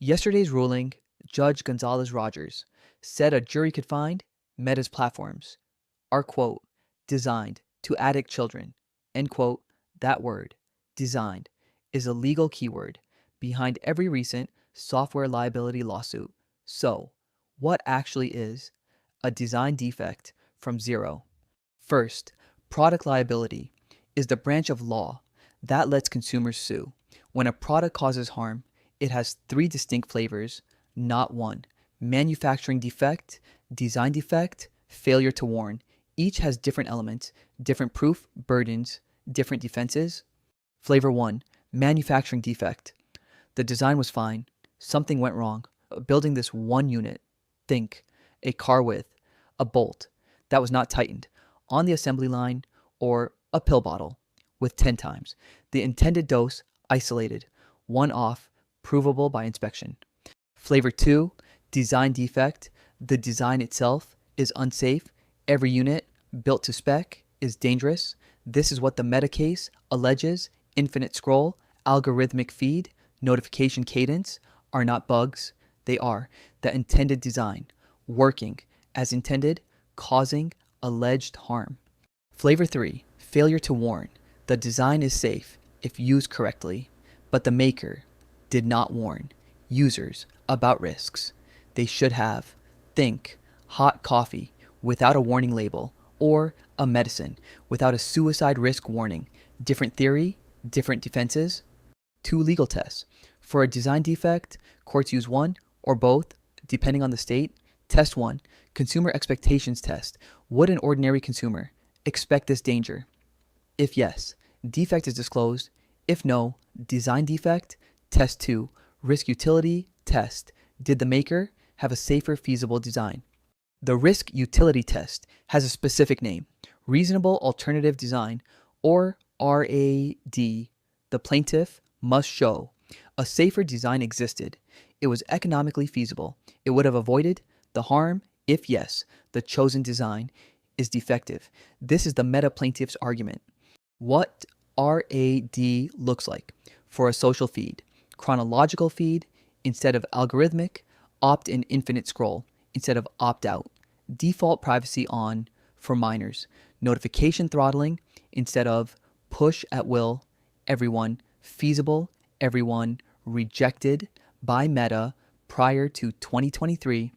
Yesterday's ruling, Judge Gonzalez Rogers said a jury could find Meta's platforms are, quote, designed to addict children, end quote. That word, designed, is a legal keyword behind every recent software liability lawsuit. So, what actually is a design defect from zero? First, product liability is the branch of law that lets consumers sue. When a product causes harm, it has three distinct flavors, not one: manufacturing defect, design defect, failure to warn. Each has different elements, different proof burdens, different defenses. Flavor 1, manufacturing defect. The design was fine. Something went wrong. Building this one unit, think a car with a bolt that was not tightened on the assembly line, or a pill bottle with 10 times the intended dose isolated, one off, provable by inspection. Flavor 2, design defect. The design itself is unsafe. Every unit built to spec is dangerous. This is what the Meta case alleges. Infinite scroll, algorithmic feed, notification cadence are not bugs. They are the intended design, working as intended, causing alleged harm. Flavor 3, failure to warn. The design is safe if used correctly, but the maker did not warn users about risks. They should have. Think hot coffee without a warning label, or a medicine without a suicide risk warning. Different theory, different defenses. 2 legal tests. For a design defect, courts use one or both, depending on the state. Test 1, consumer expectations test. Would an ordinary consumer expect this danger? If yes, defect is disclosed. If no, design defect. Test 2, risk utility test. Did the maker have a safer, feasible design? The risk utility test has a specific name, reasonable alternative design, or RAD. The plaintiff must show a safer design existed. It was economically feasible. It would have avoided the harm if, yes, the chosen design is defective. This is the Meta plaintiff's argument. What RAD looks like for a social feed: chronological feed instead of algorithmic, opt-in infinite scroll instead of opt-out, default privacy on for minors, notification throttling instead of push at will, everyone, feasible, everyone, rejected by Meta prior to 2023.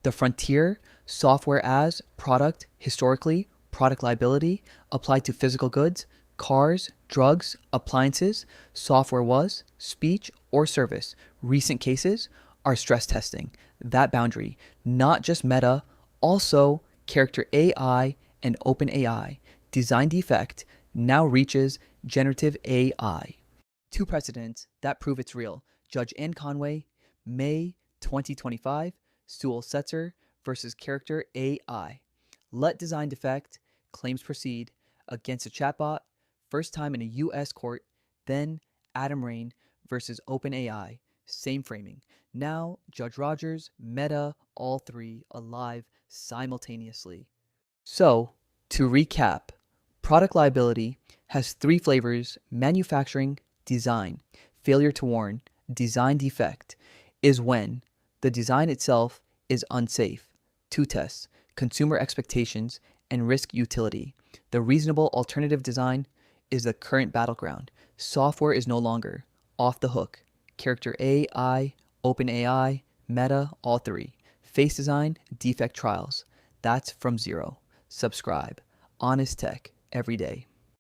The frontier, software as product, historically, product liability applied to physical goods, cars, drugs, appliances, software was, speech, or service. Recent cases are stress testing that boundary, not just Meta, also character AI and OpenAI. Design defect now reaches generative AI. 2 precedents that prove it's real. Judge Ann Conway, May 2025, Sewell Setzer versus character AI. Let design defect claims proceed against a chatbot, first time in a U.S. court. Then Adam Rain versus OpenAI, same framing. Now Judge Rogers, Meta, all 3 alive simultaneously. So, to recap, product liability has 3 flavors: manufacturing, design. Failure to warn, design defect, is when the design itself is unsafe. 2 tests: consumer expectations and risk utility. The reasonable alternative design is the current battleground. Software is no longer off the hook. Character AI, OpenAI, Meta, all 3. Face design, defect trials. That's from zero. Subscribe. Honest tech every day.